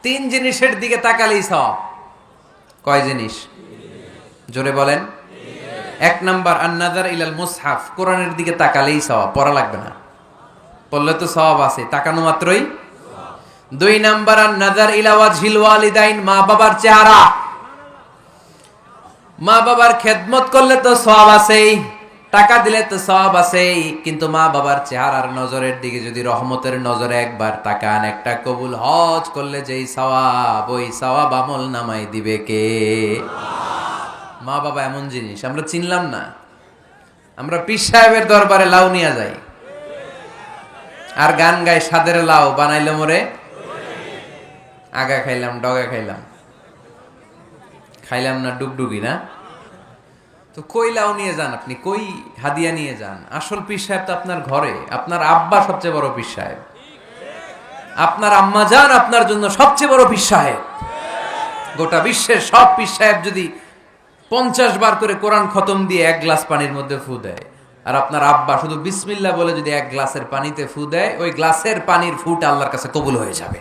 তিন জিনিসের দিকে তাকালেই সওয়াব। কয় জিনিস? জোরে বলেন। এক নাম্বার আন-নাযার ইলাল মুসহাফ, কোরআনের দিকে তাকালেই সওয়াব, পড়া লাগবে না, পড়লে তো সওয়াব আছে, তাকানো মাত্রই। দুই নাম্বার আন-নাযার ইলা ওয়াজহিল ওয়ালিদাইন, মা বাবার চেহারা, মা বাবার খেদমত করলে তো সওয়াব আছেই, টাকা দিলে তো সওয়াব আছেই, কিন্তু মা বাবার চেহারার নজরের দিকে যদি রহমতের নজরে একবার তাকান, একটা কবুল হজ করলে যেই সওয়াব, ওই সওয়াব আমল নামাই দিবে কে? মা বাবা এমন জিনিস আমরা চিনলাম না। আমরা পীর সাহেবের দরবারে লাউ নিয়ে যাই আর গান গাই, সাদের লাউ বানাইলো মোরে, আগা খাইলাম ডগা খাইলাম, খাইলাম না ডুগডুগি না। তো কই লাউ নিয়ে যান আপনি, কই হাদিয়া নিয়ে যান? আসল পীর সাহেব তো আপনার ঘরে। আপনার আব্বা সবচেয়ে বড় পীর সাহেব, আপনার আম্মা জান আপনার জন্য সবচেয়ে বড় পীর সাহেব। গোটা বিশ্বের সব পীর সাহেব যদি 50 বার করে কোরআন খতম দিয়ে এক গ্লাস পানির মধ্যে ফু দেয়, আর আপনার আব্বা শুধু বিসমিল্লাহ বলে যদি এক গ্লাসের পানিতে ফু দেয়, ওই গ্লাসের পানির ফুটা আল্লাহর কাছে কবুল হয়ে যাবে।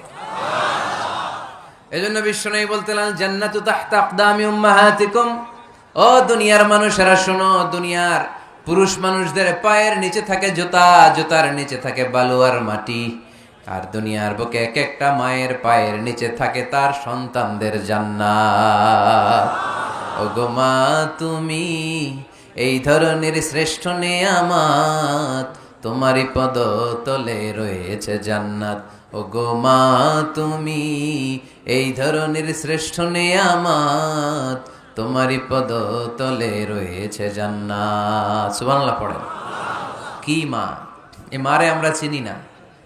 এজন্য বিশ্বনবী বলতেন, জান্নাতু তাহতা আকদামি উম্মাহাতিকুম। ও দুনিয়ার মানুষেরা শোনো, দুনিয়ার পুরুষ মানুষদের পায়ের নিচে থাকে জুতা, জুতার নিচে থাকে বালু আর মাটি, আর দুনিয়ার বুকে এক একটা মায়ের পায়ের নিচে থাকে তার সন্তানদের জান্নাত। ওগো মা তুমি এই ধরনের শ্রেষ্ঠ নেয়ামত, তোমারই পদ তলে রয়েছে জান্নাত। ওগো মা তুমি এই ধরনের শ্রেষ্ঠ নেয়ামত, তোমারই পদ তলে রয়েছে জান্নাত। সুবহানাল্লাহ পড়েন। কি মা? এ মারে আমরা চিনি না।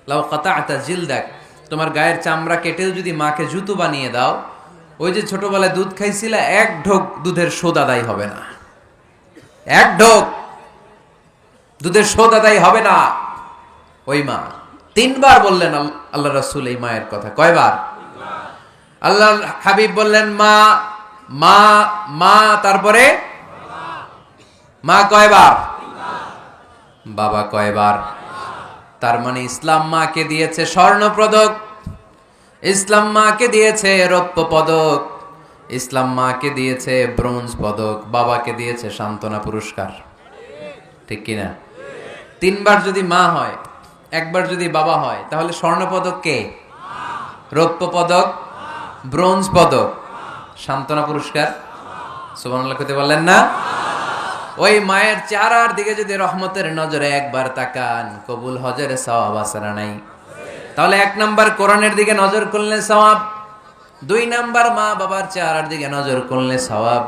লাউ কাতা'তা জিলদাক, তোমার গায়ের চামড়া কেটেও যদি মাকে জুতো বানিয়ে দাও, ওই যে ছোটবেলায় দুধ খাইছিলা, এক ঢোক দুধের শোধ আদায় হবে না, এক ঢোক দুধের শোধ আদায় হবে না। ওই মা। 3 বার বললেন আল্লাহ রাসূল এই মায়ের কথা। কয়বার? আল্লাহ হাবিব বললেন মা মা মা, তারপরে মা কয়বার? বাবা কয়বার? তার মানে ইসলাম মাকে দিয়েছে স্বর্ণ পদক, ইসলাম মাকে দিয়েছে রৌপ্য পদক, ইসলাম মাকে দিয়েছে ব্রোঞ্জ পদক, বাবাকে দিয়েছে সান্ত্বনা পুরস্কার। ঠিক কিনা? 3 বার যদি মা হয়, একবার যদি বাবা হয়, তাহলে স্বর্ণ পদক কে? রৌপ্য পদক, ব্রোঞ্জ পদক, সান্ত্বনা পুরস্কার। সুবহানাল্লাহ কইতে বললেন না? ওই মায়ের চেহারার দিকে যদি রহমতের নজরে একবার তাকান, কবুল হজের সওয়াব আছে না নাই? তাহলে 1 নাম্বার কোরআনের দিকে নজর করলে সওয়াব, 2 নাম্বার মা বাবার চেহারার দিকে নজর করলে সওয়াব,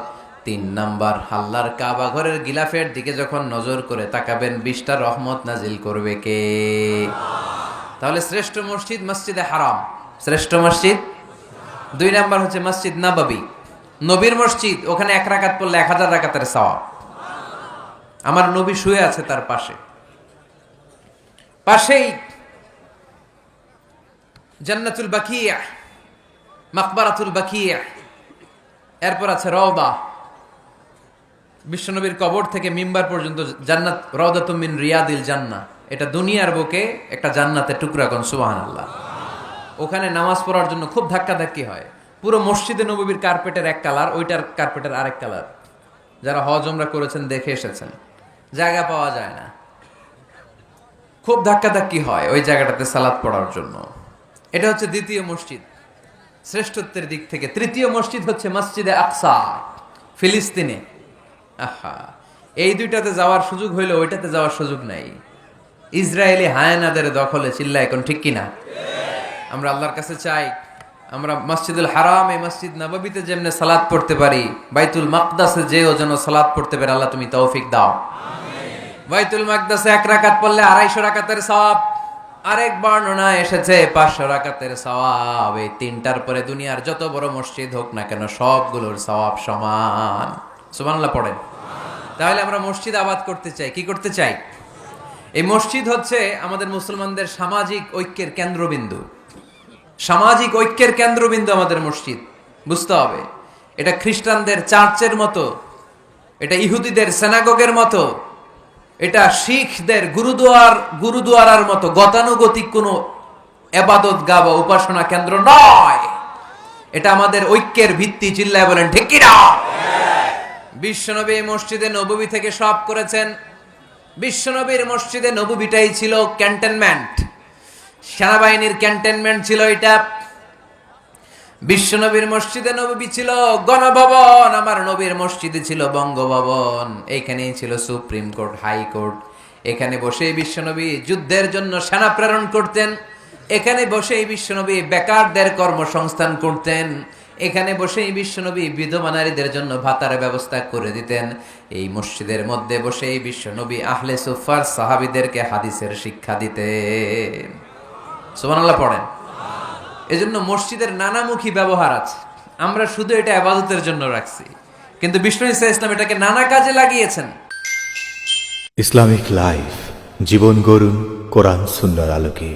3 নাম্বার আল্লাহর কাবা ঘরের গিলাফের দিকে যখন নজর করে তাকাবেন, 20টা রহমত নাজিল করবে কে? তাহলে শ্রেষ্ঠ মসজিদ মসজিদে হারাম, শ্রেষ্ঠ মসজিদ। 2 নাম্বার হচ্ছে মসজিদ নববী, নবীর মসজিদ, ওখানে 1 রাকাত পড়লে 1000 রাকাতের সওয়াব। আমার নবী শুয়ে আছে তার পাশে, পাশেই জান্নাতুল বাকিয়া, মাকবারাতুল বাকিয়া, এরপর আছে রওদা। বিশ্বনবীর কবর থেকে মিম্বার পর্যন্ত জান্নাত, রওদাতুম মিন রিয়াদিল জান্নাহ। এটা দুনিয়ার বুকে একটা জান্নাতের টুকরা, কোন সুবহানাল্লাহ। ওখানে নামাজ পড়ার জন্য খুব ধাক্কাধাক্কি হয়। পুরো মসজিদে নববীর কার্পেটের এক কালার, ওইটার কার্পেটের আরেক কালার। যারা হজ উমরা করেছেন দেখে এসেছেন, জায়গা পাওয়া যায় না, খুব ধাক্কাধাক্কি হয় ওই জায়গাটাতে সালাত পড়ার জন্য। এটা হচ্ছে দ্বিতীয় মসজিদ শ্রেষ্ঠত্বের দিক থেকে। তৃতীয় মসজিদ হচ্ছে মসজিদে আকসা, ফিলিস্তিনে। আহা, এই দুইটাতে যাওয়ার সুযোগ হইলে ওইটাতে যাওয়ার সুযোগ নাই। ইসরায়েলি হায়ানাদের দখলে, চিল্লা এখন ঠিক কিনা? আমরা আল্লাহর কাছে চাই আমরা মসজিদুল হারাম, এই মসজিদ নববীতে যেমনে সালাত পড়তে পারি, বাইতুল মাকদাসে যেও যেন সালাত পড়তে পারে, আল্লাহ তুমি তৌফিক দাও। বাইতুল মাকদাসে 1 রাকাত পড়লে 250 রাকাতের সওয়াব, আরেক বর্ণনায় এসেছে 500 রাকাতের সওয়াব। এই 3টার পরে দুনিয়ার যত বড় মসজিদ হোক না কেন, সবগুলোর সওয়াব সমান। সুবহানাল্লাহ পড়েন। তাহলে আমরা মসজিদ আবাদ করতে চাই, কি করতে চাই? এই মসজিদ হচ্ছে আমাদের মুসলমানদের সামাজিক ঐক্যের কেন্দ্রবিন্দু, সামাজিক ঐক্যের কেন্দ্রবিন্দু আমাদের মসজিদ। বুঝতে হবে, এটা খ্রিস্টানদের চার্চের মতো, এটা ইহুদিদের সিনাগগের মতো, এটা শিখদের গুরুদুয়ারার মতো গতানুগতিক কোনো ইবাদত গা বা উপাসনা কেন্দ্র নয়। এটা আমাদের ঐক্যের ভিত্তি, চিল্লায় বলেন ঠিক কি না? বিশ্বনবী মসজিদে নববী থেকে সব করেছেন। বিশ্বনবীর মসজিদে নববীটাই ছিল ক্যান্টনমেন্ট, সেনাবাহিনীর ক্যান্টনমেন্ট ছিল এটা। বিশ্বনবীর মসজিদে নববী ছিল গণভবন, আমার নবীর মসজিদে ছিল বঙ্গভবন। এইখানেই ছিল সুপ্রিম কোর্ট, হাইকোর্ট। এখানে বসেই বিশ্বনবী যুদ্ধের জন্য সেনা প্রেরণ করতেন। এখানে বসেই বিশ্বনবী বেকারদের কর্মসংস্থান করতেন। এখানে বসেই বিশ্বনবী বিধবা নারীদের জন্য ভাতার ব্যবস্থা করে দিতেন। এই মসজিদের মধ্যে বসেই বিশ্বনবী আহলে সুফার সাহাবীদেরকে হাদিসের শিক্ষা দিতেন। সুবহানাল্লাহ পড়েন। এজন্য মসজিদের নানামুখী ব্যবহার আছে। আমরা শুধু এটা ইবাদতের জন্য রাখছি, কিন্তু বিষ্ণু ঈসা ইসলাম এটাকে নানা কাজে লাগিয়েছেন। ইসলামিক লাইফ, জীবন গড়ুন কোরআন সুন্নাহর আলোকে।